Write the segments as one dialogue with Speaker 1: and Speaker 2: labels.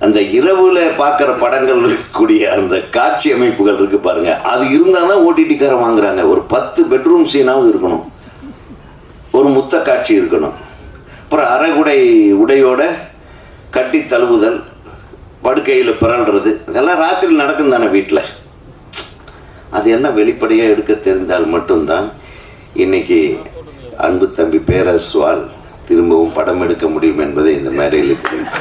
Speaker 1: அந்த இரவுல பார்க்குற படங்கள் இருக்கக்கூடிய அந்த காட்சி அமைப்புகள் இருக்கு பாருங்க, அது இருந்தால் தான் ஓடிடிக்காரன் வாங்குறாங்க. ஒரு 10 பெட்ரூம் சீனாவது இருக்கணும், ஒரு முத்த காட்சி இருக்கணும், அப்புறம் அரைகுடை உடையோட கட்டி தழுவுதல், படுக்கையில் பிறல்றது, இதெல்லாம் ராத்திரி நடக்கும் தானே வீட்டில். அது எல்லாம் வெளிப்படையாக எடுக்க தெரிந்தால் மட்டும்தான் இன்னைக்கு அன்பு தம்பி பேரரசுவால் திரும்பவும் படம் எடுக்க முடியும் என்பதை இந்த மேடையில் தெரியும்.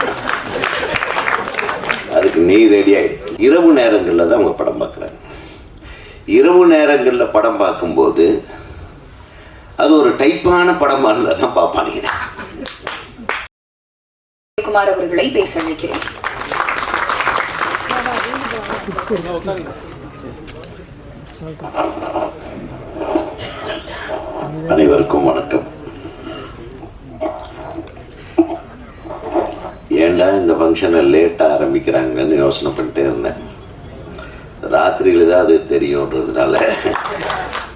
Speaker 1: அதுக்கு நீ ரெடி ஆகிடு. இரவு நேரங்களில் தான் அவங்க படம் பார்க்குறாங்க. இரவு நேரங்களில் படம் பார்க்கும்போது அது ஒரு டைப்பான படமாக இருந்தால் தான் பார்ப்பானுங்க.
Speaker 2: குமார் அவர்களை பேச அழைக்கிறேன்.
Speaker 1: அனைவருக்கும் வணக்கம். ஏண்டா இந்த ஃபங்க்ஷனை லேட்டாக ஆரம்பிக்கிறாங்கன்னு யோசனை பண்ணிட்டே இருந்தேன். ராத்திரியில் தான் அது தெரியுன்றதுனால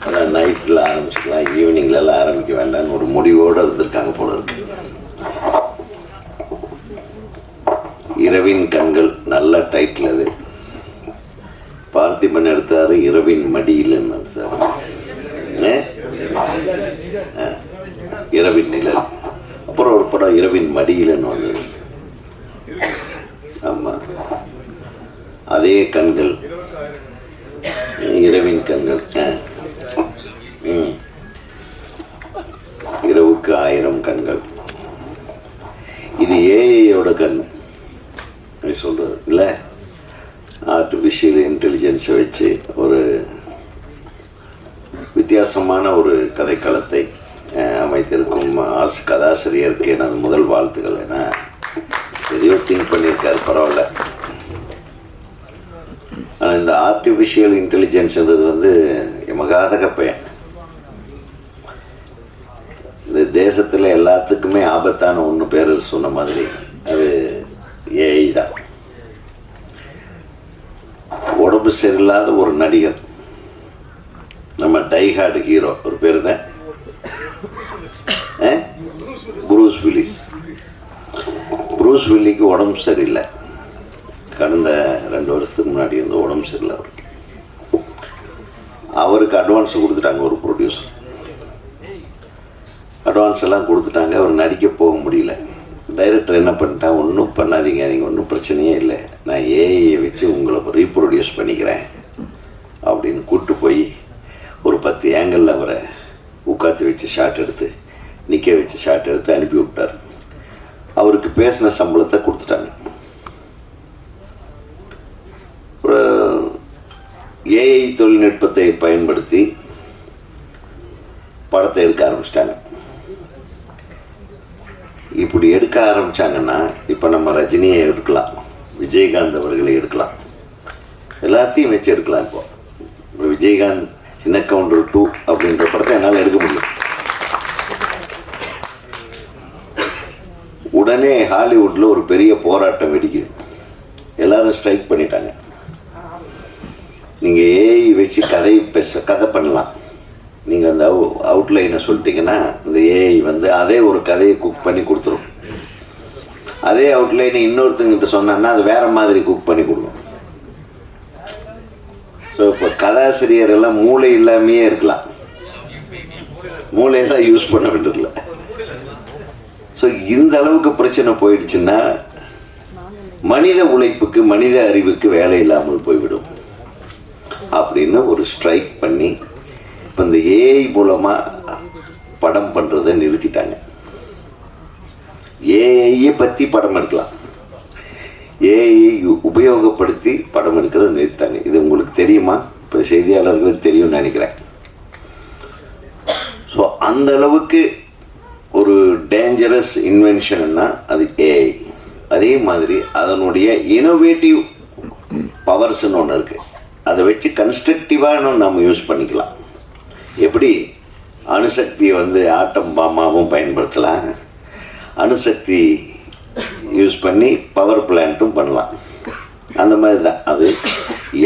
Speaker 1: அதான் நைட்டில் ஆரம்பிச்சுக்கலாம், ஈவினிங்லலாம் ஆரம்பிக்க வேண்டாம்னு ஒரு முடிவோடு இருந்திருக்காங்க போல இருக்கு. இரவின் கண்கள் நல்ல டைட்டில். அது பார்த்திபன் எடுத்தாரு, இரவின் மடியில்னு எடுத்தாரு, இரவின் நிழல். அப்புறம் ஒரு படம் இரவின் மடியில்னு வந்தது. ஆமாம், அதே கண்கள், இரவின் கண்கள். இரவுக்கு 1000 கண்கள். இது ஏஐயோட கண் சொல்றது இல்லை, ஆர்டிஃபிஷியல் இன்டெலிஜென்ஸை வச்சு ஒரு வித்தியாசமான ஒரு கதைக்களத்தை அமைத்திருக்கும் கதாசிரியருக்கு எனது முதல் வாழ்த்துக்கள். ஏன்னா எதையோ திங்க் பண்ணியிருக்காரு, பரவாயில்ல. ஆனால் இந்த ஆர்டிஃபிஷியல் இன்டெலிஜென்ஸ்ன்றது வந்து எமகாதக பையன். இந்த தேசத்தில் எல்லாத்துக்குமே ஆபத்தான ஒன்று பேர் சொன்ன மாதிரி அது ஏஐ தான். உடம்பு சரியில்லாத ஒரு நடிகர், நம்ம டைஹார்டு ஹீரோ, ஒரு பேர் என்ன, ப்ரூஸ் வில்லிஸ். ப்ரூஸ் வில்லிக்கு உடம்பு சரியில்லை. கடந்த 2 வருஷத்துக்கு முன்னாடி இருந்த உடம்பு சரியில்லை அவருக்கு. அவருக்கு அட்வான்ஸ் கொடுத்துட்டாங்க ஒரு ப்ரொடியூசர். அட்வான்ஸ் எல்லாம் கொடுத்துட்டாங்க. அவர் நடிக்க போக முடியல. டைரக்டர் என்ன பண்ணிட்டான், ஒன்றும் பண்ணாதீங்க, நீங்கள் ஒன்றும் பிரச்சனையே இல்லை, நான் ஏஐயை வச்சு உங்களை ரீப்ரொடியூஸ் பண்ணிக்கிறேன் அப்படின்னு கூப்பிட்டு போய் ஒரு 10 ஏங்கிளில் அவரை உட்காந்து வச்சு ஷாட் எடுத்து, நிற்க வச்சு ஷாட் எடுத்து அனுப்பி விட்டார். அவருக்கு பேசின சம்பளத்தை கொடுத்துட்டாங்க. ஒரு ஏஐ தொழில்நுட்பத்தை பயன்படுத்தி படத்தை எடுக்க ஆரம்பிச்சிட்டாங்க. இப்படி எடுக்க ஆரம்பித்தாங்கன்னா இப்போ நம்ம ரஜினியை எடுக்கலாம், விஜயகாந்த் அவர்களை எடுக்கலாம், எல்லாத்தையும் வச்சு எடுக்கலாம். இப்போ விஜயகாந்த் சின்ன கவுண்டர் 2 அப்படின்ற படத்தை என்னால் எடுக்க முடியும். உடனே ஹாலிவுட்டில் ஒரு பெரிய போராட்டம் வெடிக்குது. எல்லாரும் ஸ்ட்ரைக் பண்ணிட்டாங்க. நீங்கள் ஏஐ வச்சு கதை பண்ணலாம், நீங்கள் அந்த அவுட்லைனை சொல்லிட்டீங்கன்னா இந்த ஏஐ வந்து அதே ஒரு கதையை குக் பண்ணி கொடுத்துரும். அதே அவுட்லைனை இன்னொருத்தங்கிட்ட சொன்னான்னா அது வேறு மாதிரி குக் பண்ணி கொடுக்கும். ஸோ இப்போ கதாசிரியர் எல்லாம் மூளை இல்லாமையே இருக்கலாம், மூளையெல்லாம் யூஸ் பண்ண வேண்டியதில்லை. ஸோ இந்த அளவுக்கு பிரச்சனை போயிடுச்சுன்னா மனித உழைப்புக்கு, மனித அறிவுக்கு வேலை இல்லாமல் போய்விடும் அப்படின்னு ஒரு ஸ்ட்ரைக் பண்ணி இப்போ இந்த ஏஐ மூலமாக படம் பண்ணுறதை நிறுத்திட்டாங்க. ஏஐயை பற்றி படம் எடுக்கலாம், ஏஐயை உபயோகப்படுத்தி படம் எடுக்கிறத நிறுத்திட்டாங்க. இது உங்களுக்கு தெரியுமா? இப்போ செய்தியாளர்களுக்கு தெரியும்னு நினைக்கிறேன். ஸோ அந்த அளவுக்கு ஒரு டேஞ்சரஸ் இன்வென்ஷன்னா அது ஏஐ. அதே மாதிரி அதனுடைய இனோவேட்டிவ் பவர்ஸ்ன்னு ஒன்று இருக்குது. அதை வச்சு கன்ஸ்ட்ரக்டிவாக நம்ம யூஸ் பண்ணிக்கலாம். எப்படி அணுசக்தியை வந்து ஆட்டம் பாமாவும் பயன்படுத்தலாம், அணுசக்தி யூஸ் பண்ணி பவர் பிளான்ட்டும் பண்ணலாம். அந்த மாதிரி தான் அது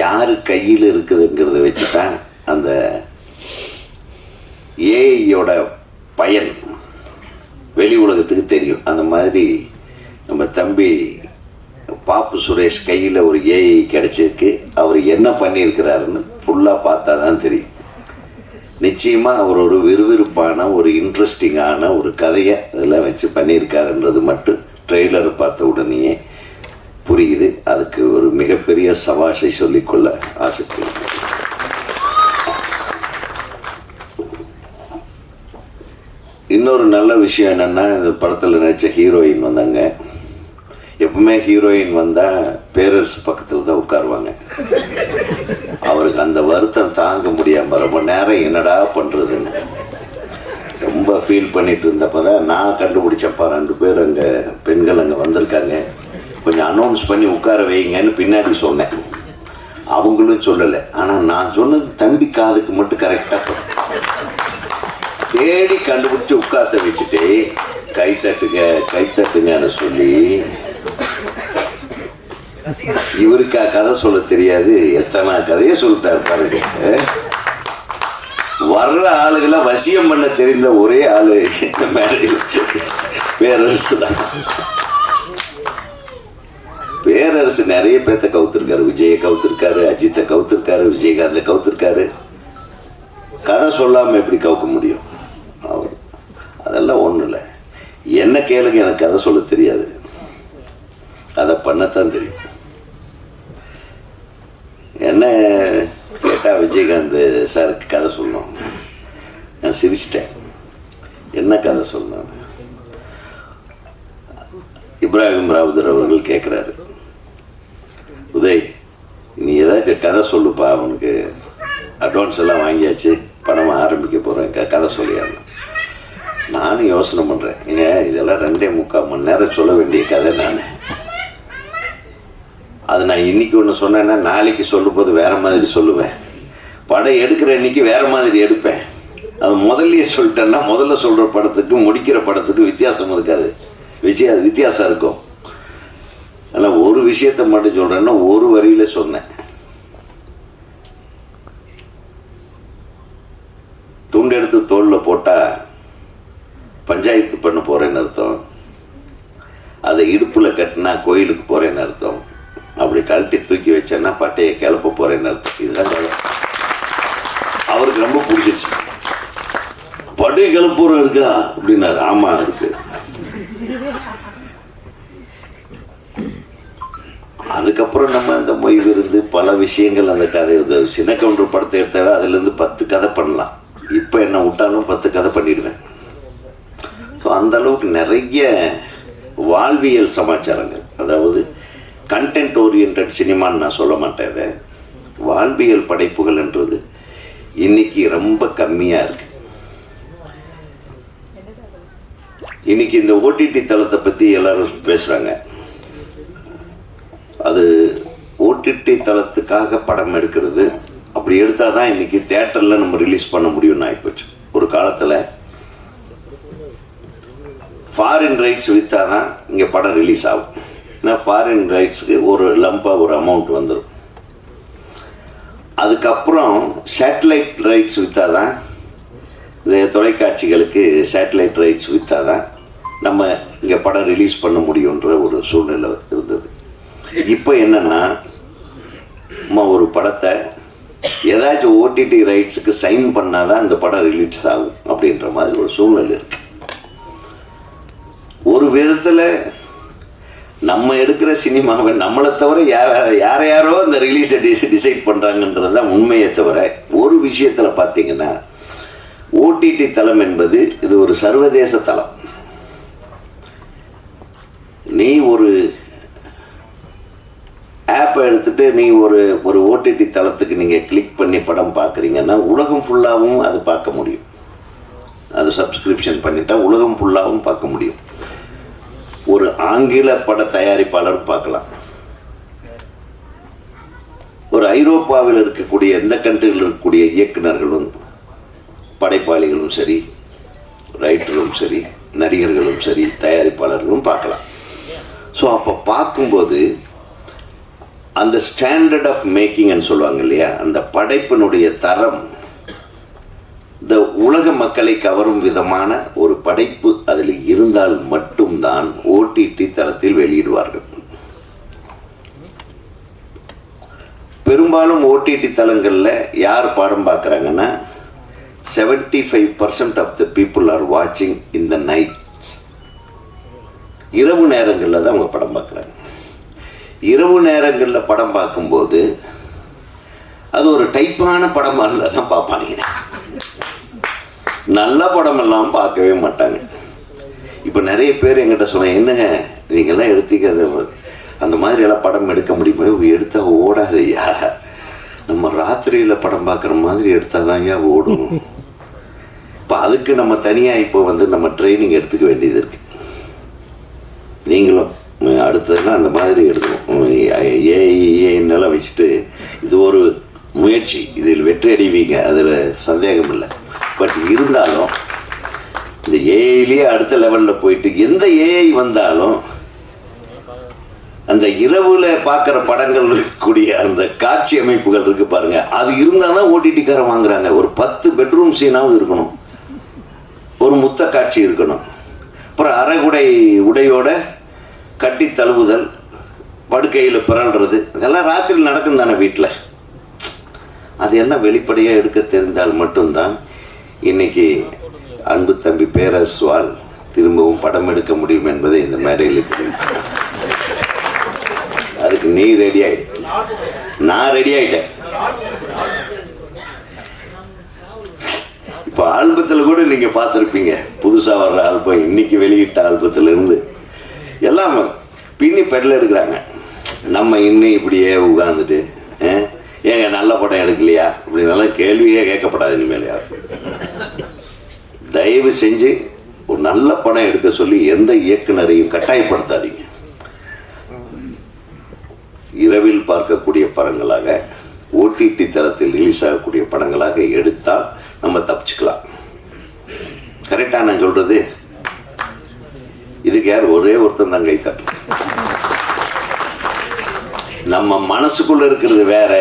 Speaker 1: யார் கையில் இருக்குதுங்கிறத வச்சு தான் அந்த ஏஐயோட பயன் வெளி உலகத்துக்கு தெரியும். அந்த மாதிரி நம்ம தம்பி பாப்பு சுரேஷ் கையில் ஒரு ஏஐ கிடைச்சிருக்கு. அவர் என்ன பண்ணியிருக்கிறாருன்னு ஃபுல்லாக பார்த்தா தான் தெரியும். நிச்சயமாக அவர் ஒரு விறுவிறுப்பான ஒரு இன்ட்ரெஸ்டிங்கான ஒரு கதையை அதில் வச்சு பண்ணியிருக்காருன்றது மட்டும் ட்ரெய்லரை பார்த்த உடனேயே புரியுது. அதுக்கு ஒரு மிகப்பெரிய சவாஷை சொல்லிக்கொள்ள ஆசைப்படுகிறேன். இன்னொரு நல்ல விஷயம் என்னென்னா, இந்த படத்தில் நடித்த ஹீரோயின் வந்தாங்க. எப்பவுமே ஹீரோயின் வந்தால் பேரரசு பக்கத்தில் தான் உட்காருவாங்க. அவருக்கு அந்த வருத்தம் தாங்க முடியாமல் ரொம்ப நேரம் என்னடா பண்ணுறதுன்னு ரொம்ப ஃபீல் பண்ணிட்டு இருந்தப்போ தான் நான் கண்டுபிடிச்சப்பா 2 பேர் அங்கே பெண்கள் அங்கே வந்திருக்காங்க, கொஞ்சம் அனௌன்ஸ் பண்ணி உட்கார வைங்கன்னு பின்னாடி சொன்னேன். அவங்களும் சொல்லலை. ஆனால் நான் சொன்னது தம்பி காதுக்கு மட்டும் கரெக்டாக தேடி கண்டுபிடிச்சி உட்கார்த்த வச்சுட்டு கைத்தட்டுங்கன்னு சொல்லி, இவருக்கா கதை சொல்ல தெரியாது, எத்தனை கதையை சொல்லிட்டாரு பாருங்க. வர்ற ஆளுகளை வசியம் பண்ண தெரிந்த ஒரே ஆளு இந்த மேடையில் பேரரசு தான். பேரரசு நிறைய பேர்த்த கவுத்திருக்காரு. விஜயை கவுத்திருக்காரு, அஜித்தை கவுத்திருக்காரு, விஜயகாந்தை கவுத்திருக்காரு. கதை சொல்லாமல் எப்படி கவுக்க முடியும் அவர்? அதெல்லாம் ஒன்றும் இல்லை. என்ன கேளுங்க, எனக்கு கதை சொல்ல தெரியாது, அதை பண்ணத்தான் தெரியும். என்ன கேட்டால் விஜயகாந்த் சாருக்கு கதை சொல்லணும். நான் சிரிச்சிட்டேன். என்ன கதை சொல்லணும்? இப்ராஹிம் ராவுதர் அவர்கள் கேட்குறாரு, உதய் நீ ஏதாச்சும் கதை சொல்லுப்பா, அவனுக்கு அட்வான்ஸ் எல்லாம் வாங்கியாச்சு, படம் ஆரம்பிக்க போகிறேன், கதை சொல்லியாங்க. நானும் யோசனை பண்ணுறேன், ஏன் இதெல்லாம் 2.25 மணி நேரம் சொல்ல வேண்டிய கதை. அது நான் இன்னைக்கு ஒன்று சொன்னேன்னா நாளைக்கு சொல்லும்போது வேறு மாதிரி சொல்லுவேன். படம் எடுக்கிற அன்னைக்கு வேறு மாதிரி எடுப்பேன். அது முதல்லையே சொல்லிட்டேன்னா முதல்ல சொல்கிற படத்துக்கு முடிக்கிற படத்துக்கு வித்தியாசம் இருக்காது, வித்தியாசம் இருக்கும். ஆனால் ஒரு விஷயத்தை மட்டும் சொல்கிறேன்னா ஒரு வரியில் சொன்னேன். துண்டெடுத்து தோளில் போட்டால் பஞ்சாயத்து பண்ண போகிறேன்னு அர்த்தம், அதை இடுப்பில் கட்டினா கோயிலுக்கு போகிறேன்னு அர்த்தம், அப்படி கழட்டி தூக்கி வச்சேன்னா பட்டையை கிளப்ப போகிறேன்னு அர்த்தம். இதுதான் கதை. அவருக்கு ரொம்ப பிடிச்சிருச்சு. பட்டையை கிளப்புறம் இருக்கா அப்படின்னாரு. ஆமாம் இருக்கு. அதுக்கப்புறம் நம்ம அந்த மொய் விருந்து பல விஷயங்கள் அந்த கதை. சின்ன கவுண்டர் படத்தை எடுத்தாவே அதுலேருந்து 10 கதை பண்ணலாம். இப்போ என்ன விட்டாலும் 10 கதை பண்ணிடுவேன். ஸோ அந்த அளவுக்கு நிறைய வாழ்வியல் சமாச்சாரங்கள், அதாவது கண்டென்ட் ஓரியன்ட் சினிமான்னு நான் சொல்ல மாட்டேன், வாழ்வியல் படைப்புகள்ன்றது இன்னைக்கு ரொம்ப கம்மியாக இருக்கு. இன்னைக்கு இந்த ஓடிடி தளத்தை பற்றி எல்லாரும் பேசுகிறாங்க. அது ஓடிடி தளத்துக்காக படம் எடுக்கிறது, அப்படி எடுத்தால் தான் இன்றைக்கி தியேட்டரில் நம்ம ரிலீஸ் பண்ண முடியும்னு ஆகிப்போச்சு. ஒரு காலத்தில் ஃபாரின் ரைட்ஸ் விற்றா தான் இங்கே படம் ரிலீஸ் ஆகும். ஏன்னா ஃபாரின் ரைட்ஸுக்கு ஒரு லம்பாக ஒரு அமௌண்ட் வந்துடும். அதுக்கப்புறம் சேட்டலைட் ரைட்ஸ் விற்றா தான், இந்த தொலைக்காட்சிகளுக்கு சேட்டலைட் ரைட்ஸ் விற்றா தான் நம்ம இங்கே படம் ரிலீஸ் பண்ண முடியுன்ற ஒரு சூழ்நிலை இருந்தது. இப்போ என்னென்னா, நம்ம ஒரு படத்தை ஏதாச்சும் ஓடிடி ரைட்ஸுக்கு சைன் பண்ணால் தான் இந்த படம் ரிலீஸ் ஆகும் அப்படின்ற மாதிரி ஒரு சூழ்நிலை இருக்குது. ஒரு விதத்தில் நம்ம எடுக்கிற சினிமாவை நம்மளை தவிர யாரையாரோ இந்த ரிலீஸை டிசைட் பண்ணுறாங்கன்றது தான் உண்மையை தவிர, ஒரு விஷயத்தில் பார்த்தீங்கன்னா ஓடிடி தளம் என்பது இது ஒரு சர்வதேச தளம். நீ ஒரு ஆப்பை எடுத்துகிட்டு நீ ஒரு ஓடிடி தளத்துக்கு நீங்கள் கிளிக் பண்ணி படம் பார்க்குறீங்கன்னா உலகம் ஃபுல்லாகவும் அது பார்க்க முடியும். அது சப்ஸ்கிரிப்ஷன் பண்ணிட்டா உலகம் ஃபுல்லாகவும் பார்க்க முடியும். ஒரு ஆங்கில பட தயாரிப்பாளர் பார்க்கலாம், ஒரு ஐரோப்பாவில் இருக்கக்கூடிய எந்த கண்ட்ரியில் இருக்கக்கூடிய இயக்குநர்களும் படைப்பாளிகளும் சரி, ரைட்டரும் சரி, நடிகர்களும் சரி, தயாரிப்பாளர்களும் பார்க்கலாம். ஸோ அப்போ பார்க்கும்போது அந்த ஸ்டாண்டர்ட் ஆஃப் மேக்கிங்னு சொல்லுவாங்க இல்லையா, அந்த படைப்பினுடைய தரம், இந்த உலக மக்களை கவரும் விதமான ஒரு படைப்பு அதில் இருந்தால் மட்டும்தான் ஓடிடி தளத்தில் வெளியிடுவார்கள். பெரும்பாலும் ஓடிடி தளங்களில் யார் படம் பார்க்குறாங்கன்னா 75% ஆஃப் த பீப்புள் ஆர் வாட்சிங் இன் த நைட். இரவு நேரங்களில் தான் அவங்க படம் பார்க்குறாங்க. இரவு நேரங்களில் படம் பார்க்கும்போது அது ஒரு டைப்பான படமாக இருந்தால் தான் பார்ப்பானுங்க. நல்ல படமெல்லாம் பார்க்கவே மாட்டாங்க. இப்போ நிறைய பேர் என்கிட்ட சொன்னாங்க, என்னங்க நீங்கள்லாம் எடுத்துக்கிறது அந்த மாதிரியெல்லாம் படம் எடுக்க முடியுமா? எடுத்தால் ஓடாதையா, நம்ம ராத்திரியில் படம் பார்க்குற மாதிரி எடுத்தால் தாங்க ஓடும். இப்போ அதுக்கு நம்ம தனியாக இப்போ நம்ம ட்ரைனிங் எடுத்துக்க வேண்டியது இருக்குது. நீங்களும் அடுத்ததுலாம் அந்த மாதிரி எடுக்கணும். ஏஐஎன்னெல்லாம் வச்சுட்டு இது ஒரு முயற்சி, இதில் வெற்றி அடைவீங்க, அதில் சந்தேகம் இல்லை. பட் இருந்தாலும் இந்த ஏஐலேயே அடுத்த லெவலில் போயிட்டு எந்த ஏஐ வந்தாலும் அந்த இரவுல பார்க்குற படங்கள் இருக்கக்கூடிய அந்த காட்சி அமைப்புகள் இருக்கு பாருங்க, அது இருந்தால் தான் ஓடிடிக்காரன் வாங்குறாங்க. ஒரு 10 பெட்ரூம் சீனாவது இருக்கணும், ஒரு முத்த காட்சி இருக்கணும், அப்புறம் அரைகுடை உடையோட கட்டி தழுவுதல், படுக்கையில் பிறல்றது, இதெல்லாம் ராத்திரி நடக்கும் தானே வீட்டில். அது எல்லாம் வெளிப்படையாக எடுக்க தெரிந்தால் மட்டும்தான் இன்னைக்கு அன்பு தம்பி பேரரசுவால் திரும்பவும் படம் எடுக்க முடியும் என்பதை இந்த மேடையில் தெரியும். அதுக்கு நீ ரெடி ஆயிட்ட, நான் ரெடி ஆயிட்டேன். இப்போ ஆல்பத்தில் கூட நீங்க பார்த்துருப்பீங்க, புதுசாக வர்ற ஆல்பம், இன்னைக்கு வெளியிட்ட ஆல்பத்தில் இருந்து எல்லாம் பின்னி பெடல் எடுக்கிறாங்க. நம்ம இன்னும் இப்படியே உட்கார்ந்துட்டு ஏங்க நல்ல படம் எடுக்கலையா அப்படின்னாலும் கேள்வியே கேட்கப்படாது. இனிமேல் யார் தயவு செஞ்சு ஒரு நல்ல படம் எடுக்க சொல்லி எந்த இயக்குனரையும் கட்டாயப்படுத்தாதீங்க. இரவில் பார்க்கக்கூடிய படங்களாக, ஓடிடி தளத்தில் ரிலீஸ் ஆகக்கூடிய படங்களாக எடுத்தால் நம்ம தப்பிச்சுக்கலாம். கரெக்டா நான் சொல்றது? இதுக்கு யார் ஒரே ஒருத்தன் தான் கை தட்டும். நம்ம மனசுக்குள்ள இருக்கிறது வேற,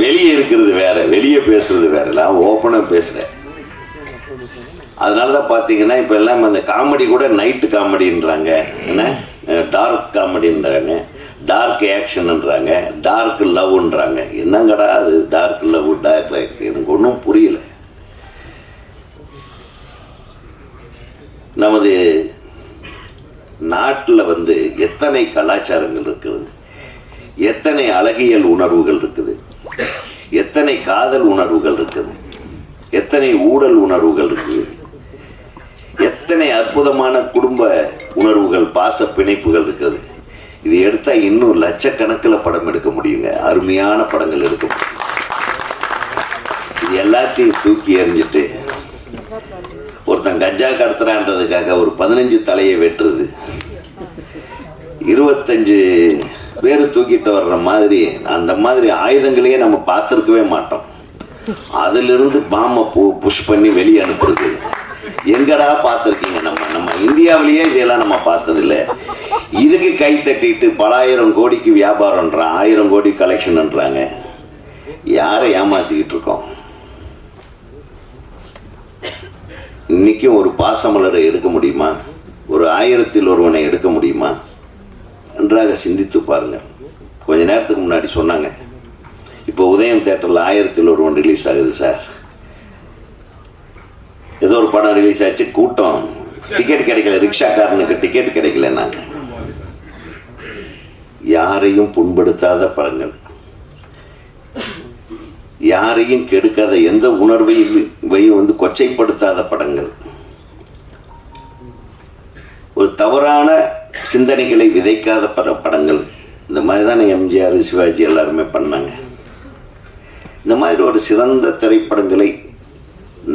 Speaker 1: வெளியே இருக்கிறது வேற, வெளியே பேசுறது வேற. நான் ஓப்பனா பேசுறேன். அதனாலதான் பாத்தீங்கன்னா இப்ப எல்லாம் அந்த காமெடி கூட நைட்டு காமெடின்றாங்க, என்ன டார்க் காமெடின்றாங்க, டார்க் ஆக்ஷன்ன்றாங்க, டார்க் லவ்ன்றாங்க. என்னங்கடா அது டார்க் லவ், டார்க் ஆக்ஷன்? எனக்கு ஒன்றும் புரியல. நமது நாட்டில் எத்தனை கலாச்சாரங்கள் இருக்குது, எத்தனை அழகியல் உணர்வுகள் இருக்குது, எத்தனை காதல் உணர்வுகள் இருக்குது, எத்தனை ஊடல் உணர்வுகள் இருக்குது, எத்தனை அற்புதமான குடும்ப உணர்வுகள், பாச பிணைப்புகள் இருக்குது. இது எடுத்தா இன்னும் லட்சக்கணக்கில் படம் எடுக்க முடியுங்க. அருமையான படங்கள் எடுக்க முடியும். இது எல்லாத்தையும் தூக்கி எறிஞ்சிட்டு ஒருத்தன் கஞ்சா கடத்துறான்றதுக்காக ஒரு 15 தலையை வெட்டுறது, 25 பேர் தூக்கிட்டு வர்ற மாதிரி, அந்த மாதிரி ஆயுதங்களையே நம்ம பார்த்துருக்கவே மாட்டோம். அதிலிருந்து பாம்பை புஷ் பண்ணி வெளியே அனுப்புறது எங்கடா பார்த்துருக்கீங்க? நம்ம இந்தியாவிலேயே இதெல்லாம் நம்ம பார்த்ததில்லை. இதுக்கு கை தட்டிட்டு பல ஆயிரம் கோடிக்கு வியாபாரம்ன்றான், 1000 கோடி கலெக்ஷன்ன்றாங்க. யாரை ஏமாத்திக்கிட்டு இருக்கோம்? இன்னைக்கும் ஒரு பாசமலரை எடுக்க முடியுமா? ஒரு 1000ல் ஒருவனை எடுக்க முடியுமா? நன்றாக சிந்தித்து பாருங்க. கொஞ்ச நேரத்துக்கு முன்னாடி சொன்னாங்க, இப்போ உதயம் தியேட்டரில் 1000ல் ஒருவன் ரிலீஸ் ஆகுது சார். ஏதோ ஒரு படம் ரிலீஸ் ஆச்சு, கூட்டம், டிக்கெட் கிடைக்கல, ரிக்ஷாக்காரனுக்கு டிக்கெட் கிடைக்கல. நாங்கள் யாரையும் புண்படுத்தாத படங்கள், யாரையும் கெடுக்காத, எந்த உணர்வையும் கொச்சைப்படுத்தாத படங்கள், ஒரு தவறான சிந்தனைகளை விதைக்காத படங்கள். இந்த மாதிரி தானே எம்ஜிஆர், சிவாஜி எல்லாருமே பண்ணாங்க. இந்த மாதிரி ஒரு சிறந்த திரைப்படங்களை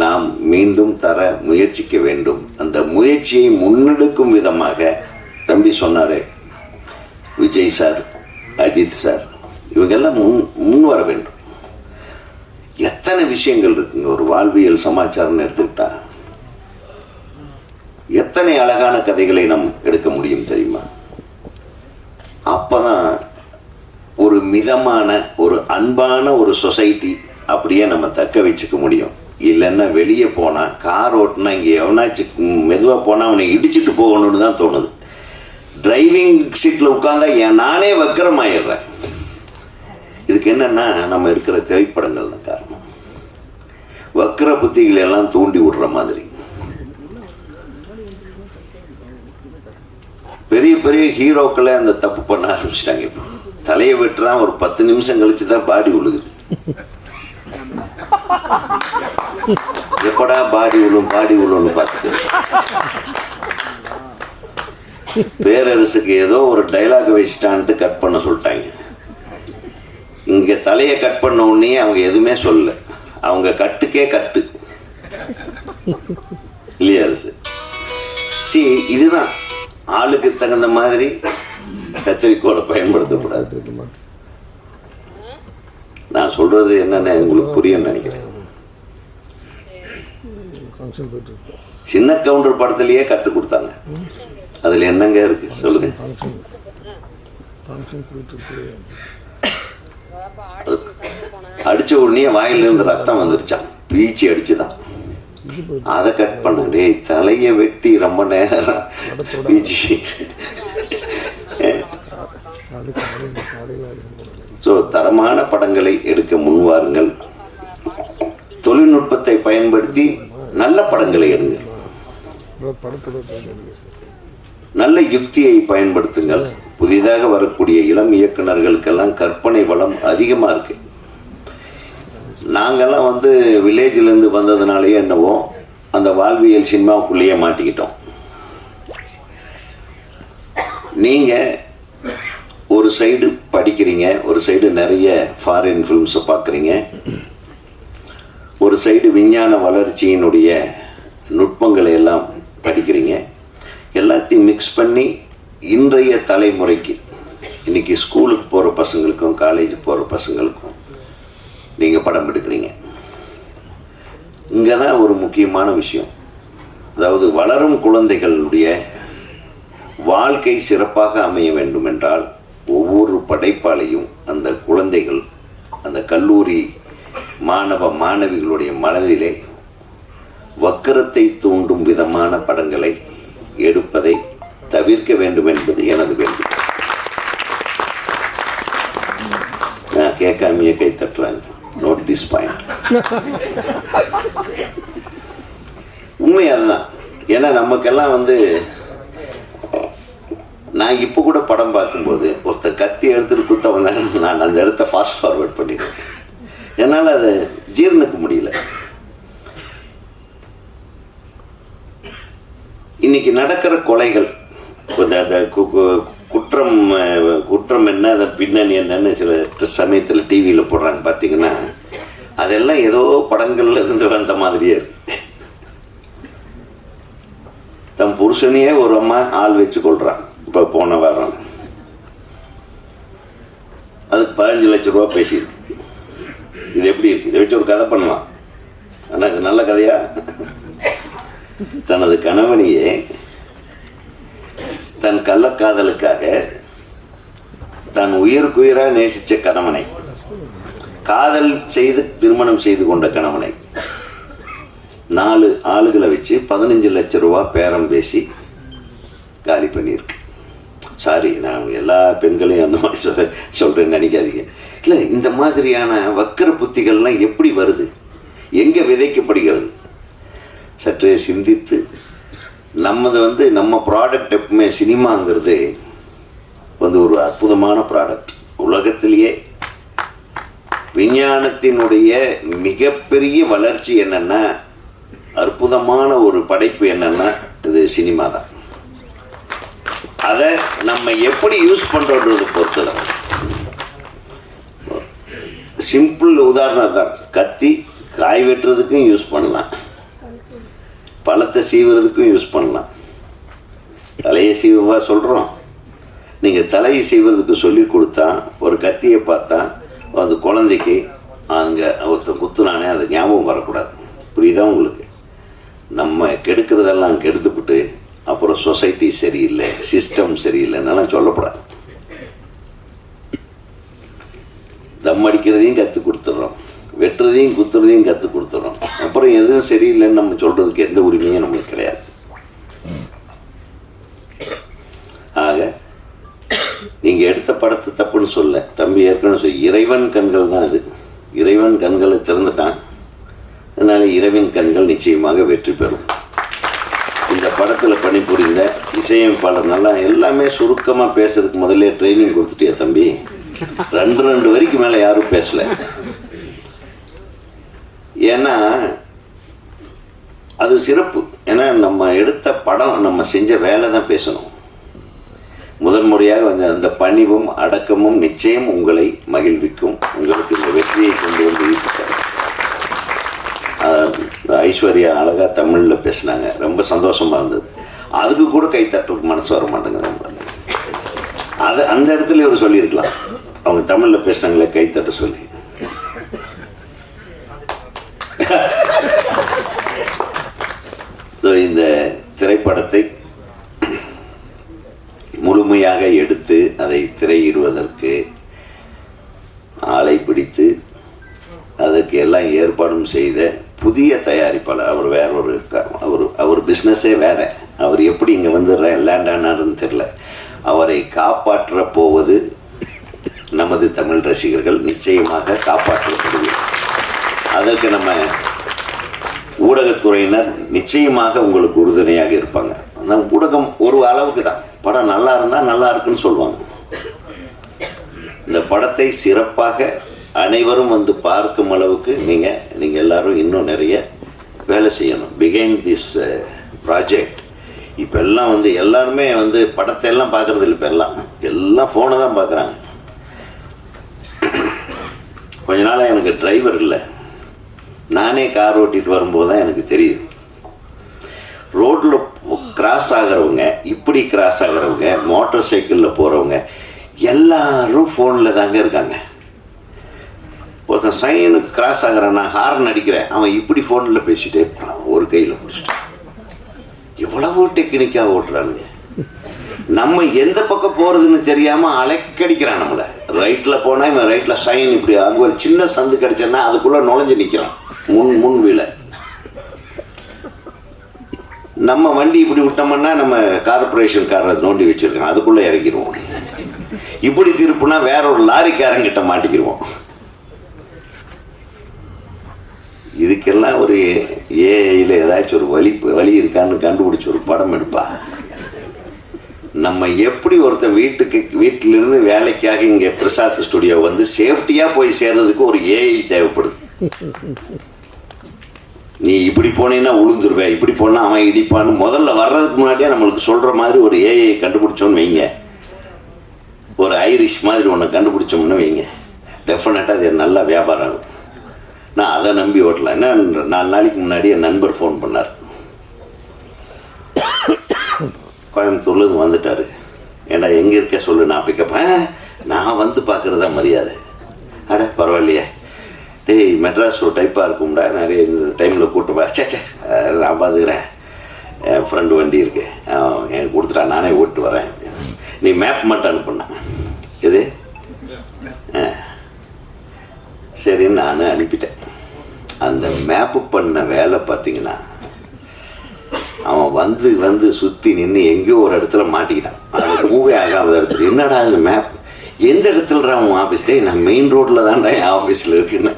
Speaker 1: நாம் மீண்டும் தர முயற்சிக்க வேண்டும். அந்த முயற்சியை முன்னெடுக்கும் விதமாக தம்பி சொன்னாரே, விஜய் சார், அஜித் சார், இவங்கெல்லாம் முன் வர வேண்டும். எத்தனை விஷயங்கள் இருக்குங்க. ஒரு வாழ்வியல் சமாச்சாரம்னு எடுத்துக்கிட்டா எத்தனை அழகான கதைகளை நாம் எடுக்க முடியும் தெரியுமா? அப்பதான் ஒரு மிதமான, ஒரு அன்பான ஒரு சொசைட்டி அப்படியே நம்ம தக்க வச்சுக்க முடியும். இல்லைன்னா வெளியே போனால், கார் ஓட்டுனா இங்கே எவனாச்சும் மெதுவாக போனால் அவனை இடிச்சுட்டு போகணும்னு தான் தோணுது. டிரைவிங் சீட்டில் உட்காந்தா நானே வக்கரமாயிடுறேன். இதுக்கு என்னன்னா நம்ம எடுக்கிற திரைப்படங்கள் தான் காரணம். வக்கர புத்திகளை எல்லாம் தூண்டி விடுற மாதிரி பெரிய பெரிய ஹீரோக்களை அந்த தப்பு பண்ண ஆரம்பிச்சிட்டாங்க. இப்போ தலையை வெட்டுறான், ஒரு 10 நிமிஷம் கழிச்சு தான் பாடி விழுகுது. எப்படா பாடி விழுன்னு பார்த்துட்டு பேரரசுக்கு ஏதோ ஒரு டைலாக் வச்சுட்டான்ட்டு கட் பண்ண சொல்லிட்டாங்க. இங்க தலையை கட் பண்ண உடனே அவங்க எதுவுமே சொல்லல, அவங்க கட்டுக்கே கட்டு இல்லையா அரசு? சரி, இதுதான் ஆளுக்கு தகுந்த மாதிரி கத்திரிக்கோளை பயன்படுத்தக்கூடாது. நான் சொல்றது என்னன்னு உங்களுக்கு புரியும் நினைக்கிறேன். சின்ன கவுண்டர் படத்திலேயே கட்டு கொடுத்தாங்க. அதுல என்னங்க இருக்கு சொல்லுங்க? அடிச்ச உடனே வாயில இருந்து ரத்தம் வந்துருச்சான், பீச்சி அடிச்சுதான். அதை கட் பண்ண, டேய் தலையை வெட்டி ரொம்ப நேரம் பீச்சி. ஸோ தரமான படங்களை எடுக்க முன்வாருங்கள். தொழில்நுட்பத்தை பயன்படுத்தி நல்ல படங்களை எடுங்க. நல்ல யுக்தியை பயன்படுத்துங்கள். புதிதாக வரக்கூடிய இளம் இயக்குநர்களுக்கெல்லாம் கற்பனை வளம் அதிகமாக இருக்கு. நாங்கள்லாம் வில்லேஜிலேருந்து வந்ததுனாலேயே என்னவோ அந்த வாழ்வியல் சினிமாவுக்குள்ளேயே மாட்டிக்கிட்டோம். நீங்கள் ஒரு சைடு படிக்கிறீங்க, ஒரு சைடு நிறைய ஃபாரின் ஃபிலிம்ஸை பார்க்குறீங்க, ஒரு சைடு விஞ்ஞான வளர்ச்சியினுடைய நுட்பங்களை எல்லாம் படிக்கிறீங்க. எல்லாத்தையும் மிக்ஸ் பண்ணி இன்றைய தலைமுறைக்கு, இன்னைக்கு ஸ்கூலுக்கு போகிற பசங்களுக்கும் காலேஜ் போகிற பசங்களுக்கும் நீங்கள் படம் எடுக்கிறீங்க. இங்கே தான் ஒரு முக்கியமான விஷயம். அதாவது வளரும் குழந்தைகளுடைய வாழ்க்கை சிறப்பாக அமைய வேண்டும் என்றால் ஒவ்வொரு படைப்பாளையும் அந்த குழந்தைகள், அந்த கல்லூரி மாணவ மாணவிகளுடைய மனதிலே வக்கரத்தை தூண்டும் விதமான படங்களை எடுப்பதை தவிர்க்க வேண்டும் என்பது எனது வேண்டுகோள். நான் கேட்காமையே கை தட்டுறாங்க. Note this point. உண்மை அதுதான். ஏன்னா நமக்கெல்லாம் நான் இப்போ கூட படம் பார்க்கும்போது ஒருத்தர் கத்தி எடுத்துட்டு குத்த வந்தாங்க, நான் அந்த இடத்த ஃபாஸ்ட் ஃபார்வர்ட் பண்ணிடுவேன். என்னால் அதை ஜீர்ணிக்க முடியல. இன்னைக்கு நடக்கிற கொலைகள், அந்த குற்றம் என்ன, அதன் பின்னணி என்னன்னு சில சமயத்தில் டிவியில் போடுறாங்க பார்த்தீங்கன்னா, அதெல்லாம் ஏதோ படங்கள்ல இருந்து வந்த மாதிரியே இருக்கு. தன் புருஷனையே ஒரு அம்மா ஆள் வச்சு கொள்றான். இப்போ போன வாரம் அதுக்கு 15 லட்சம் ரூபா பேசியிருக்கு. இது எப்படி இருக்கு? இதை வச்சு ஒரு கதை பண்ணலாம். ஆனால் இது நல்ல கதையா? தனது கணவனையே தன் கள்ளக்காதலுக்காக தன் உயிருக்குயிராக நேசித்த கணவனை, காதல் செய்து திருமணம் செய்து கொண்ட கணவனை 4 ஆளுகளை வச்சு 15 லட்சம் ரூபா பேரம் பேசி காலி பண்ணியிருக்கு. சாரி, நான் எல்லா பெண்களையும் அந்த மாதிரி சொல்கிறேன்னு நினைக்காதீங்க. இல்லை, இந்த மாதிரியான வக்கர புத்திகள்லாம் எப்படி வருது, எங்கே விதைக்கப்படுகிறது? சற்றே சிந்தித்து நம்மது நம்ம ப்ராடக்ட் எப்பவுமே சினிமாங்கிறது ஒரு அற்புதமான ப்ராடக்ட். உலகத்திலேயே விஞ்ஞானத்தினுடைய மிகப்பெரிய வளர்ச்சி என்னன்னா, அற்புதமான ஒரு படைப்பு என்னன்னா இது சினிமா தான். அதை நம்ம எப்படி யூஸ் பண்ணுறோன்றது பொறுத்து தான். சிம்பிள் உதாரணம் தான். கத்தி காய் வெட்டுறதுக்கும் யூஸ் பண்ணலாம், பழத்தை சீவுறதுக்கும் யூஸ் பண்ணலாம். தலையை சீவா சொல்கிறோம். நீங்கள் தலையை சீவுறதுக்கு சொல்லி கொடுத்தா, ஒரு கத்தியை பார்த்தா அந்த குழந்தைக்கு அங்கே ஒருத்தர் குத்துனானே அது ஞாபகம் வரக்கூடாது. புரியுதா உங்களுக்கு? நம்ம கெடுக்கிறதெல்லாம் கெடுத்துவிட்டு அப்புறம் சொசைட்டி சரியில்லை, சிஸ்டம் சரியில்லைன்னெல்லாம் சொல்லக்கூடாது. தம் அடிக்கிறதையும் கற்றுக் கொடுத்துட்றோம், வெட்டுறதையும் குத்துறதையும் கற்றுக் கொடுத்துட்றோம். அப்புறம் எதுவும் சரியில்லைன்னு நம்ம சொல்கிறதுக்கு எந்த உரிமையும் நம்மளுக்கு கிடையாது. ஆக நீங்கள் எடுத்த படத்தை தப்புன்னு கண்கள்னு சொல்ல, தம்பி ஏற்கனவே சொல்ல, இறைவன் கண்கள் தான் அது. இறைவன் கண்களை திறந்துட்டான், அதனால இறைவன் கண்கள் நிச்சயமாக வெற்றி பெறும். இந்த படத்தில் பணிபுரிந்த இசையமைப்பாளர் நல்லா எல்லாமே சுருக்கமாக பேசுறதுக்கு முதல்ல ட்ரைனிங் கொடுத்துட்டியா தம்பி? 2 வரைக்கும் மேலே யாரும் பேசலை. ஏன்னா அது சிறப்பு. ஏன்னா நம்ம எடுத்த படம், நம்ம செஞ்ச வேலை தான் பேசணும். முதன்முறையாக வந்து அந்த பணிவும் அடக்கமும் நிச்சயம் உங்களை மகிழ்விக்கும். உங்களுக்கு இந்த வெற்றியை கொண்டு வந்து ஈர்த்தார். ஐஸ்வர்யா அழகாக தமிழில் பேசினாங்க, ரொம்ப சந்தோஷமாக இருந்தது. அதுக்கு கூட கைத்தட்டுறதுக்கு மனசு வர மாட்டேங்குது. அது அந்த இடத்துல இவர் சொல்லியிருக்கலாம், அவங்க தமிழில் பேசினாங்களே கைத்தட்ட சொல்லி. இந்த திரைப்படத்தை முழுமையாக எடுத்து அதை திரையிடுவதற்கு ஆளை பிடித்து அதற்கு எல்லாம் ஏற்பாடும் செய்த புதிய தயாரிப்பாளர். அவர் வேற ஒரு அவர் பிஸ்னஸே வேற. அவர் எப்படி இங்கே வந்து லேண்ட் ஆனார்னு தெரியல. அவரை காப்பாற்ற போவது நமது தமிழ் ரசிகர்கள். நிச்சயமாக காப்பாற்றப்படுவீர்கள். அதற்கு நம்ம ஊடகத்துறையினர் நிச்சயமாக உங்களுக்கு உறுதுணையாக இருப்பாங்க. ஆனால் ஊடகம் ஒரு அளவுக்கு தான், படம் நல்லா இருந்தால் நல்லா இருக்குன்னு சொல்லுவாங்க. இந்த படத்தை சிறப்பாக அனைவரும் வந்து பார்க்கும் அளவுக்கு நீங்கள் எல்லாரும் இன்னும் நிறைய வேலை செய்யணும். பிஹைண்ட் திஸ் ப்ராஜெக்ட் இப்போ எல்லாம் வந்து எல்லாருமே வந்து படத்தை எல்லாம் பார்க்குறது இல்லை. இப்போ எல்லாம் ஃபோனை தான் பார்க்குறாங்க. கொஞ்ச நாளாக எனக்கு டிரைவர் இல்லை. நானே கார் ஓட்டிகிட்டு வரும்போது தான் எனக்கு தெரியுது, ரோட்டில் கிராஸ் ஆகிறவங்க, இப்படி கிராஸ் ஆகிறவங்க, மோட்டார் சைக்கிளில் போகிறவங்க எல்லாரும் ஃபோனில் தாங்க இருக்காங்க. ஒருத்தன் சைனுக்கு கிராஸ் ஆகிறான், நான் ஹார்ன் அடிக்கிறேன், அவன் இப்படி ஃபோனில் பேசிகிட்டே இருப்பான், ஒரு கையில் பிடிச்சிட்டு. எவ்வளவோ டெக்னிக்காக ஓட்டுறானுங்க. நம்ம எந்த பக்கம் போகிறதுன்னு தெரியாமல் அலைக்கடிக்கிறான் நம்மளை. ரைட்டில் போனால் இவன் ரைட்டில் சைன் இப்படி, அங்கே ஒரு சின்ன சந்து கிடச்சேன்னா அதுக்குள்ளே நுழைஞ்சு நிற்கிறான் முன் வீல. நம்ம வண்டி இப்படி விட்டோம்னா நம்ம கார்பரேஷன் காரை நோண்டி வச்சுருக்கோம், அதுக்குள்ளே இறக்கிடுவோம். இப்படி திருப்புனா வேற ஒரு லாரிக்காரங்கிட்ட மாட்டிக்கிடுவோம். இதுக்கெல்லாம் ஒரு ஏஐயில் ஏதாச்சும் ஒரு வழி இருக்கான்னு கண்டுபிடிச்சி ஒரு படம் எடுப்பா. நம்ம எப்படி ஒருத்தன் வீட்டிலிருந்து வேலைக்காக இங்கே பிரசாத் ஸ்டுடியோ வந்து சேஃப்டியாக போய் சேர்றதுக்கு ஒரு ஏஐ தேவைப்படுது. நீ இப்படி போனீங்கன்னா உளுந்துருவேன், இப்படி போனால் அவன் இடிப்பான்னு முதல்ல வர்றதுக்கு முன்னாடியே நம்மளுக்கு சொல்கிற மாதிரி ஒரு ஏஐ கண்டுபிடிச்சோன்னு வைங்க, ஒரு ஐரிஷ் மாதிரி ஒன்று கண்டுபிடிச்சோம்னு வைங்க, டெஃபினட்டாக அது நல்லா வியாபாரம் ஆகும். நான் அதை நம்பி ஓட்டலாம். ஏன்னா 4 நாளைக்கு முன்னாடி என் நண்பர் ஃபோன் பண்ணார், கோயம்புத்தூர்லேருந்து வந்துட்டார். ஏண்டா எங்கே இருக்க சொல்லு, நான் பிக்கப்பேன், நான் வந்து பார்க்குறதா மரியாதை. அட பரவாயில்லையே, டேய் மெட்ராஸ் ஒரு டைப்பாக இருக்கும்டா, நிறைய இந்த டைமில் கூப்பிட்டு சேச்சே நான் பார்த்துக்கிறேன், என் ஃப்ரெண்டு வண்டி இருக்கு, எனக்கு கொடுத்துட்டா, நானே ஓட்டு வரேன், நீ மேப் மட்டும் அனுப்புனேன். இது சரின்னு நான் அனுப்பிட்டேன். அந்த மேப்பு பண்ண வேலை பார்த்தீங்கன்னா, அவன் வந்து சுற்றி நின்று எங்கேயோ ஒரு இடத்துல மாட்டிக்கிட்டான். அது மூவே ஆகாத இடத்துல. என்னடா அந்த மேப் எந்த இடத்துல அவன் ஆஃபீஸ்? நான் மெயின் ரோட்டில் தான்டா என் ஆஃபீஸில் இருக்குன்னு.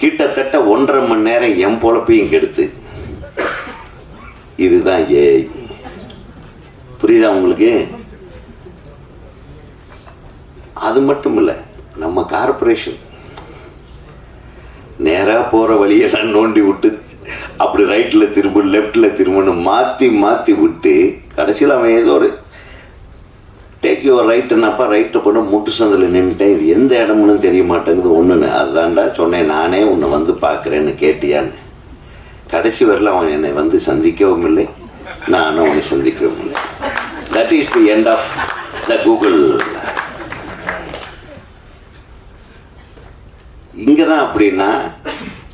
Speaker 1: கிட்டத்தட்ட 1.5 மணி நேரம் என் பொழப்பையும் கெடுத்து. இதுதான் ஏஐ. புரியுதா உங்களுக்கு? அது மட்டும் இல்லை, நம்ம கார்பரேஷன் நேராக போகிற வழியெல்லாம் நோண்டி விட்டு அப்படி ரைட்டில் திரும்ப லெஃப்டில் திரும்பன்னு மாற்றி விட்டு கடைசியில் அவன் ஏதோ ஒரு டேக் யுவர் ரைட்டுன்னப்பா ரைட்டு பண்ண முட்டு சந்தில் நின்றுட்டேன். இது எந்த இடம்னு தெரிய மாட்டேங்குது ஒன்றுன்னு. அதுதான்டா சொன்னேன், நானே உன்னை வந்து பார்க்குறேன்னு கேட்டியான்னு. கடைசி வரல அவன் என்னை வந்து சந்திக்கவும் இல்லை, நானும் அவனை சந்திக்கவும் இல்லை. That is the end of the Google. இங்கே தான் அப்படின்னா,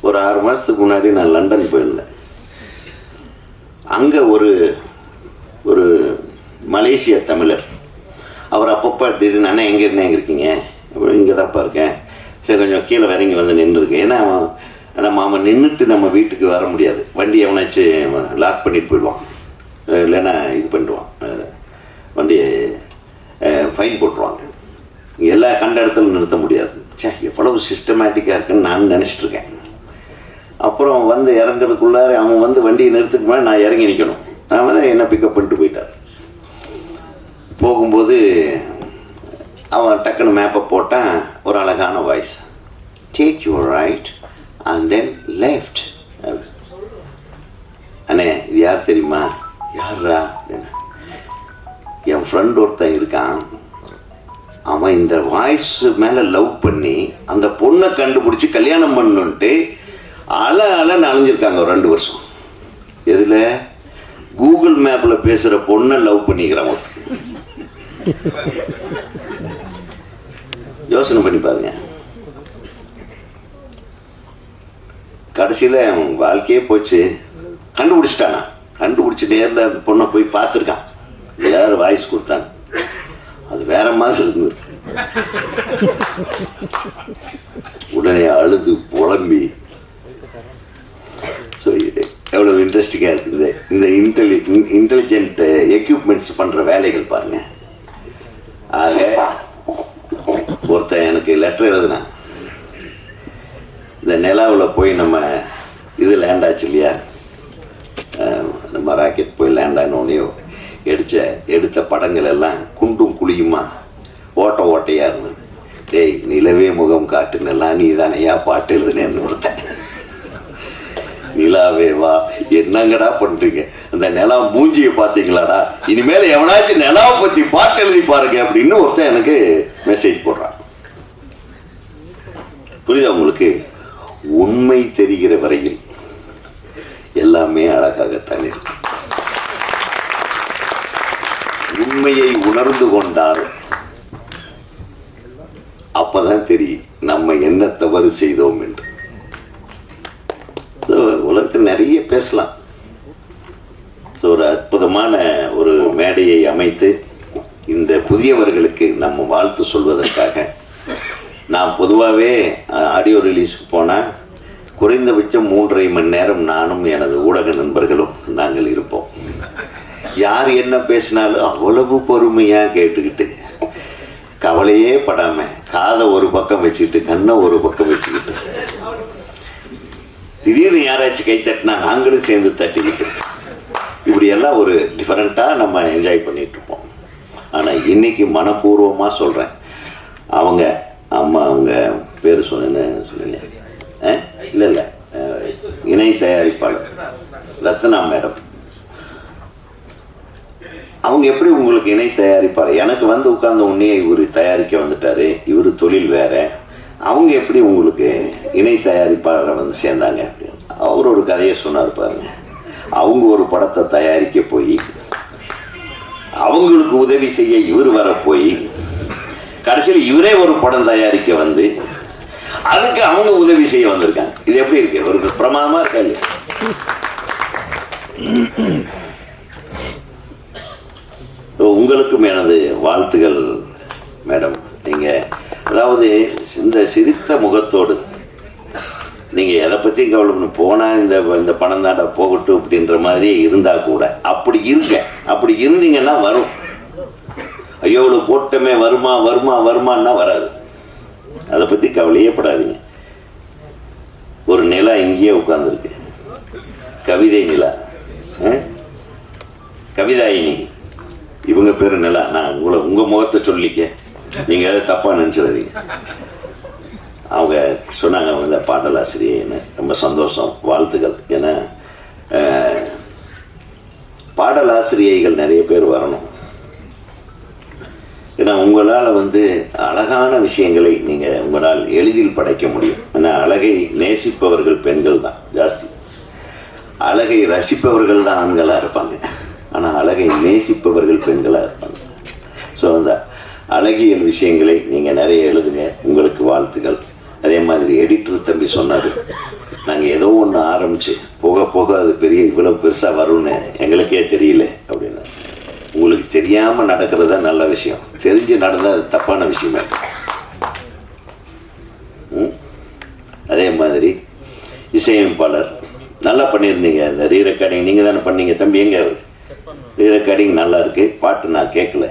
Speaker 1: ஒரு 6 மாதத்துக்கு முன்னாடி நான் லண்டன் போயிருந்தேன். அங்கே ஒரு மலேசிய தமிழர், அவர் அப்பப்போ திடீர்னு அண்ணா எங்கே இருக்கீங்க? இங்கே தான்ப்பா இருக்கேன். சரி கொஞ்சம் கீழே இறங்கி வந்து நின்றுருக்கேன். ஏன்னா அவன் நின்றுட்டு நம்ம வீட்டுக்கு வர முடியாது, வண்டி எவனாச்சும் லாக் பண்ணிட்டு போயிடுவான், இல்லைன்னா இது பண்ணிடுவான், வண்டியை ஃபைன் போட்டுருவாங்க. எல்லா கண்ட இடத்துல நிறுத்த முடியாது. சே, எவ்வளவு சிஸ்டமேட்டிக்காக இருக்குன்னு நான் நினச்சிட்டு இருக்கேன். அப்புறம் வந்து இறங்குறதுக்குள்ளார அவன் வந்து வண்டியை நிறுத்துக்கு மேலே நான் இறங்கி நிற்கணும். நான் வந்து என்னை பிக்கப் பண்ணிட்டு போயிட்டார். போகும்போது அவன் டக்குன்னு மேப்பை போட்டான். ஒரு அழகான voice, take your right and then left. அண்ணே, இது யார் தெரியுமா? யாரா? என் ஃப்ரெண்ட் ஒருத்தன் இருக்கான், அவன் இந்த வாய்ஸ் மேலே லவ் பண்ணி அந்த பொண்ணை கண்டுபிடிச்சி கல்யாணம் பண்ணுன்ட்டு அலைன்னு அலைஞ்சிருக்காங்க ஒரு 2 வருஷம். எதில்? கூகுள் மேப்பில் பேசுகிற பொண்ணை லவ் பண்ணிக்கிறான். யோசனை பண்ணி பாருங்க. கடைசியில் வாழ்க்கையே போச்சு. கண்டுபிடிச்சிட்டானா? கண்டுபிடிச்சி நேரில் அந்த பொண்ணை போய் பார்த்துருக்கான். எல்லாரும் வாய்ஸ் கொடுத்தாங்க. அது வேற மாதிரி இருந்தது. உடனே அழுது புலம்பி. ஸோ எவ்வளோ இன்ட்ரெஸ்டிங்காக இருக்குது இந்த இன்டெலிஜென்ட் எக்யூப்மெண்ட்ஸ் பண்ணுற வேலைகள் பாருங்க. ஆக ஒருத்தன் எனக்கு லெட்டர் எழுதுனான். இந்த நிலாவில் போய் நம்ம இது லேண்ட் ஆச்சு இல்லையா, நம்ம ராக்கெட் போய் லேண்ட் ஆனோடனே எடுத்த படங்கள் எல்லாம் குண்டும் குழியுமா ஓட்டையாக இருந்தது. டேய், நிலவே முகம் காட்டுனெல்லாம் நீ தானையா பாட்டு எழுதுனேன்னு ஒருத்தன். நிலாவே வா, என்னங்கடா பண்ணுறீங்க? அந்த நிலா மூஞ்சியை பார்த்தீங்களாடா, இனிமேல் எவனாச்சும் நிலாவை பற்றி பாட்டு எழுதி பாருங்க அப்படின்னு ஒருத்தன் எனக்கு மெசேஜ் போடுறான். புரியுதா உங்களுக்கு? உண்மை தெரிகிற வரையில் எல்லாமே அழகாகத்தான் இருக்கு. உண்மையை உணர்ந்து கொண்டால் அப்பதான் தெரியும் நம்ம என்ன தவறு செய்தோம் என்று. உலகத்தில் நிறைய பேசலாம். ஒரு அற்புதமான ஒரு மேடையை அமைத்து இந்த புதியவர்களுக்கு நம்ம வாழ்த்து சொல்வதற்காக நான் பொதுவாகவே ஆடியோ ரிலீஸுக்கு போனால் குறைந்தபட்சம் 3.5 மணி நேரம் நானும் எனது ஊடக நண்பர்களும் நாங்கள் இருப்போம். யார் என்ன பேசினாலும் அவ்வளவு பொறுமையாக கேட்டுக்கிட்டு கவலையே படாமல் காதை ஒரு பக்கம் வச்சுக்கிட்டு கண்ணை ஒரு பக்கம் வச்சுக்கிட்டு திடீர்னு யாராச்சும் கை தட்டினா நாங்களும் சேர்ந்து தட்டிக்கிட்டு இப்படியெல்லாம் ஒரு டிஃப்ரெண்ட்டாக நம்ம என்ஜாய் பண்ணிகிட்டு இருப்போம். ஆனால் இன்றைக்கி மனப்பூர்வமாக சொல்கிறேன், அவங்க பேர் சொன்னேன்னு சொன்னீங்க இல்லை இணை தயாரிப்பாளர் ரத்னா மேடம், அவங்க எப்படி உங்களுக்கு இணை தயாரிப்பாளர்? எனக்கு வந்து உட்கார்ந்த உடனே இவர் தயாரிக்க வந்துட்டார், இவர் தொழில் வேற, அவங்க எப்படி உங்களுக்கு இணை தயாரிப்பாளரை வந்து சேர்ந்தாங்க அப்படின்னு அவர் ஒரு கதையை சொன்னார் பாருங்க. அவங்க ஒரு படத்தை தயாரிக்க போய் அவங்களுக்கு உதவி செய்ய இவர் வர போய் கடைசியில் இவரே ஒரு படம் தயாரிக்க வந்து அதுக்கு அவங்க உதவி செய்ய வந்திருக்காங்க. இது எப்படி இருக்கு? ஒரு பிரமாதமா இருக்கா இல்லையா? உங்களுக்கும் எனது வாழ்த்துகள் மேடம். நீங்க அதாவது இந்த சிரித்த முகத்தோடு நீங்கள் எதை பற்றி கவலை போனால் இந்த பணம் தாண்டா போகட்டும் அப்படின்ற மாதிரி இருந்தால் கூட அப்படி இருங்க. அப்படி இருந்தீங்கன்னா வரும். ஐயோ இவ்வளோ போட்டமே வருமா வருமா வருமானா வராது. அதை பற்றி கவலையே படாதீங்க. ஒரு நிலா இங்கேயே உட்காந்துருக்கு, கவிதை நிலா, கவிதாயினி, இவங்க பேர் நிலா. நான் உங்கள் முகத்தை சொல்லிக்க, நீங்கள் எதை தப்பாக நினச்சிடாதீங்க. அவங்க சொன்னாங்க இந்த பாடலாசிரியன்னு. ரொம்ப சந்தோஷம், வாழ்த்துக்கள். ஏன்னா பாடலாசிரியைகள் நிறைய பேர் வரணும். ஏன்னா உங்களால் வந்து அழகான விஷயங்களை நீங்கள் உங்களால் எளிதில் படைக்க முடியும். ஏன்னா அழகை நேசிப்பவர்கள் பெண்கள் தான் ஜாஸ்தி, அழகை ரசிப்பவர்கள் தான் ஆண்களாக இருப்பாங்க, ஆனால் அழகை நேசிப்பவர்கள் பெண்களாக இருப்பாங்க. ஸோ அந்த அழகியல் விஷயங்களை நீங்கள் நிறைய எழுதுங்க. உங்களுக்கு வாழ்த்துக்கள். அதே மாதிரி எடிட்டர் தம்பி சொன்னார், நாங்கள் ஏதோ ஒன்று ஆரம்பித்து போக போக அது இவ்வளோ பெருசாக வரும்னு எங்களுக்கே தெரியல அப்படின்னு. உங்களுக்கு தெரியாமல் நடக்கிறது தான் நல்ல விஷயம், தெரிஞ்சு நடந்தால் அது தப்பான விஷயமே. அதே மாதிரி இசையமைப்பாளர் நல்லா பண்ணியிருந்தீங்க. இந்த ரீ ரெக்கார்டிங் நீங்கள் தானே பண்ணீங்க தம்பி? எங்கே ரீ ரெக்கார்டிங் நல்லா இருக்குது, பாட்டு நான் கேட்கல,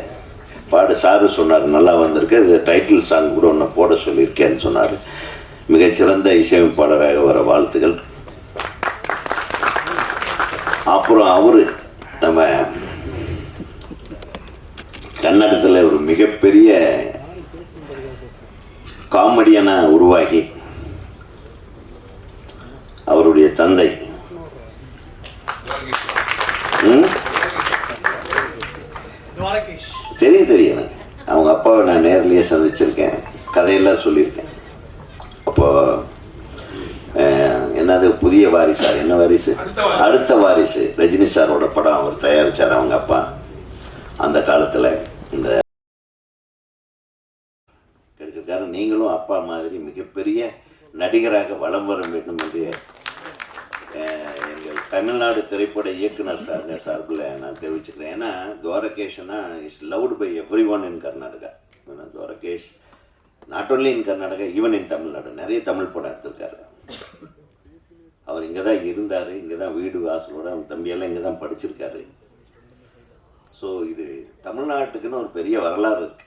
Speaker 1: பாடு சாரு சொன்னார், நல்லா வந்திருக்கு, இது டைட்டில் சாங் கூட ஒன்று போட சொல்லியிருக்கேன்னு சொன்னார். மிகச்சிறந்த இசையமைப்பாளராக வர வாழ்த்துக்கள். அப்புறம் அவர் நம்ம கன்னடத்தில் ஒரு மிகப்பெரிய காமெடியனாக உருவாகி அவருடைய தந்தை தெரியும் எனக்கு. அவங்க அப்பாவை நான் நேரிலேயே சந்திச்சிருக்கேன், கதையெல்லாம் சொல்லியிருக்கேன். அப்போ என்னது புதிய வாரிசா, என்ன வாரிசு, அடுத்த வாரிசு, ரஜினி சாரோட படம் அவர் தயாரித்தார் அவங்க அப்பா. அந்த காலத்தில் இந்த கிடைச்சிருக்காரு. நீங்களும் அப்பா மாதிரி மிகப்பெரிய நடிகராக வலம் வர வேண்டும் என்று எங்கள் தமிழ்நாடு திரைப்பட இயக்குனர் சார்பில் நான் தெரிவிச்சுக்கிறேன். ஏன்னா துவாரகேஷ்னா is loved by every one in Karnataka. Dwarakesh not only in Karnataka, even in Tamil Nadu நிறைய தமிழ் படம் எடுத்திருக்காரு. அவர் இங்கே தான் இருந்தார், இங்கே தான் வீடு வாசலோட, அவன் தம்பியெல்லாம் இங்கே தான் படிச்சிருக்காரு. ஸோ இது தமிழ்நாட்டுக்குன்னு ஒரு பெரிய வரலாறு இருக்கு.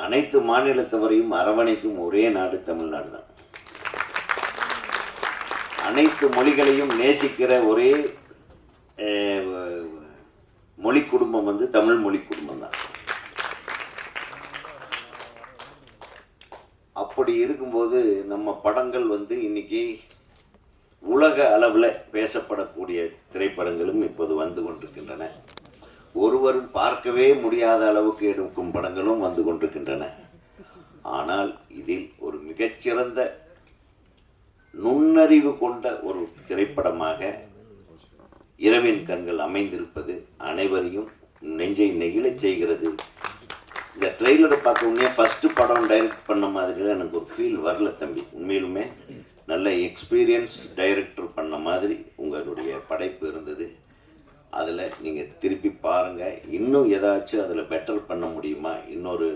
Speaker 1: அனைத்து மாநிலத்தவரையும் அரவணைக்கும் ஒரே நாடு தமிழ்நாடு தான். அனைத்து மொழிகளையும் நேசிக்கிற ஒரே மொழி குடும்பம் வந்து தமிழ் மொழி குடும்பம் தான். அப்படி இருக்கும்போது நம்ம படங்கள் வந்து இன்னைக்கு உலக அளவில் பேசப்படக்கூடிய திரைப்படங்களும் இப்போது வந்து கொண்டிருக்கின்றன. ஒருவரும் பார்க்கவே முடியாத அளவுக்கு எடுக்கும் படங்களும் வந்து கொண்டிருக்கின்றன. ஆனால் இதில் ஒரு மிகச்சிறந்த நுண்ணறிவு கொண்ட ஒரு திரைப்படமாக இரவின் கண்கள் அமைந்திருப்பது அனைவரையும் நெஞ்சை நெகிழச் செய்கிறது. இந்த ட்ரெய்லரை பார்த்த உடனே ஃபஸ்ட்டு படம் டைரக்ட் பண்ண மாதிரி எனக்கு ஒரு ஃபீல் வரல தம்பி. உண்மையிலுமே நல்ல எக்ஸ்பீரியன்ஸ் டைரக்டர் பண்ண மாதிரி உங்களுடைய படைப்பு இருந்தது. அதில் நீங்கள் திருப்பி பாருங்கள், இன்னும் ஏதாச்சும் அதில் பெட்டர் பண்ண முடியுமா, இன்னொரு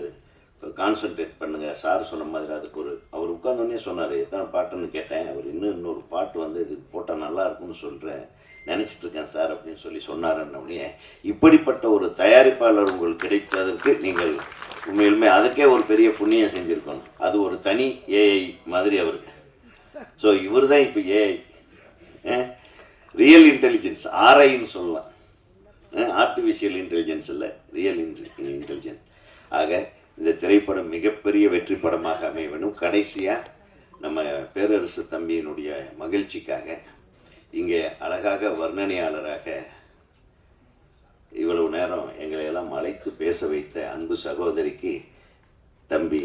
Speaker 1: கான்சன்ட்ரேட் பண்ணுங்கள். சார் சொன்ன மாதிரி அதுக்கு ஒரு அவர் உட்காந்தோடனே சொன்னார், எத்தனை பாட்டுன்னு கேட்டேன். அவர் இன்னொரு பாட்டு வந்து இது போட்டால் நல்லா இருக்கும்னு சொல்கிறேன், நினச்சிட்ருக்கேன் சார் அப்படின்னு சொன்னாருன்னொடனே, இப்படிப்பட்ட ஒரு தயாரிப்பாளர் உங்களுக்கு கிடைப்பதற்கு நீங்கள் உண்மையிலுமே அதுக்கே ஒரு பெரிய புண்ணியம் செஞ்சுருக்கணும். அது ஒரு தனி ஏஐ மாதிரி அவருக்கு. ஸோ இவர் தான் இப்போ ஏஐ, ரியல் இன்டெலிஜென்ஸ், ஆர்ஐன்னு சொல்லலாம். ஆர்டிஃபிஷியல் இன்டெலிஜென்ஸ் இல்லை, ரியல் இன்டெலிஜென்ஸ். ஆக இந்த திரைப்படம் மிகப்பெரிய வெற்றி படமாக அமைய வேண்டும். கடைசியாக நம்ம பேரரசு தம்பியினுடைய மகிழ்ச்சிக்காக இங்கே அழகாக வர்ணனையாளராக இவ்வளவு நேரம் எங்களை எல்லாம் அழைத்து பேச வைத்த அன்பு சகோதரிக்கு தம்பி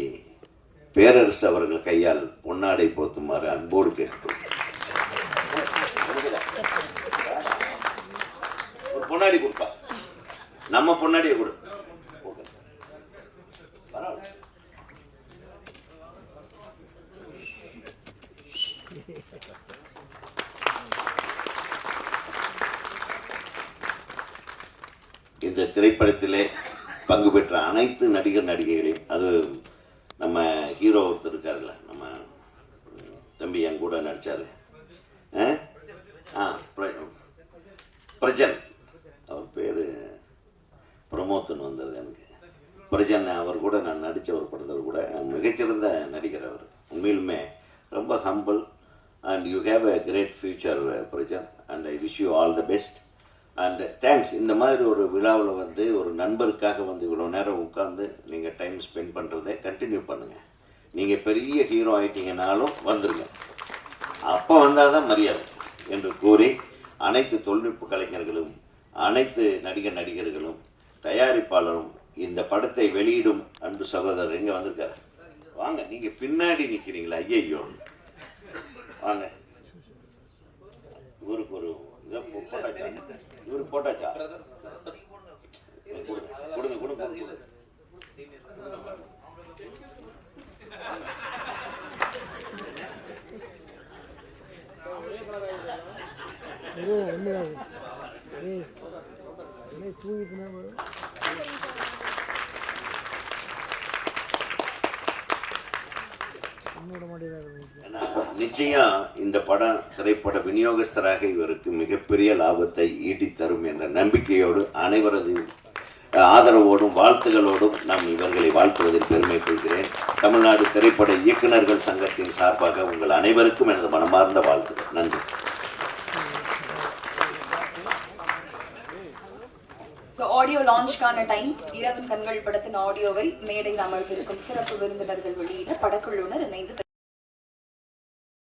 Speaker 1: பேரரசு அவர்கள் கையால் பொன்னாடை போத்துமாறு அன்போடு கேட்கிறோம். ஒரு பொன்னாடி கொடுப்பா, நம்ம பொன்னாடியை கொடு. இந்த திரைப்படத்திலே பங்கு பெற்ற அனைத்து நடிகர் நடிகைகளையும், அது நம்ம ஹீரோ ஒருத்தர் இருக்காருல்ல, நம்ம தம்பி என் கூட நடித்தார், பிரஜன், அவர் பேர் பிரமோத்னு வந்தது எனக்கு. பிரஜன் அவர் கூட நான் நடித்த ஒரு படத்தில் கூட மிகச்சிறந்த நடிகர் அவர். உண்மையிலுமே ரொம்ப humble and you have a great future Prajan, and I wish you all the best and thanks. இந்த மாதிரி ஒரு விழாவில் வந்து ஒரு நண்பருக்காக வந்து இவ்வளோ நேரம் உட்காந்து நீங்கள் டைம் ஸ்பெண்ட் பண்ணுறதை கண்டினியூ பண்ணுங்கள். நீங்கள் பெரிய ஹீரோ ஆகிட்டீங்கனாலும் வந்துடுங்க, அப்போ வந்தால் தான் மரியாதை என்று கூறி அனைத்து தொழில்நுட்ப கலைஞர்களும் அனைத்து நடிகர்களும் தயாரிப்பாளரும் இந்த படத்தை வெளியிடும் அன்பு சகோதரர் எங்கே வந்திருக்காரு, வாங்க. நீங்கள் பின்னாடி நிற்கிறீங்களா, ஐயோ வாங்க. இவருக்கு ஒரு இதை போட்டாச்சா, இவருக்கு போட்டாச்சா, கொடுங்க கொடுங்க. நிச்சயம் இந்த படம் திரைப்பட விநியோகஸ்தராக இவருக்கு மிகப்பெரிய லாபத்தை ஈட்டி தரும் என்ற நம்பிக்கையோடு அனைவரது ஆதரவோடும் வாழ்த்துகளோடும் நாம் இவர்களை வாழ்த்துவதில் பெருமை கொள்கிறேன். தமிழ்நாடு திரைப்பட இயக்குநர்கள் சங்கத்தின் சார்பாக உங்கள் அனைவருக்கும் எனது மனமார்ந்த வாழ்த்துக்கள். நன்றி.
Speaker 2: ஸோ ஆடியோ லான்ச்கான டைம் இரவின் கண்கள் படத்தின் ஆடியோவை மேடையில் அமர்ந்திருக்கும் சிறப்பு விருந்தினர்கள் வெளியிட படக்குழுவினர் இணைந்து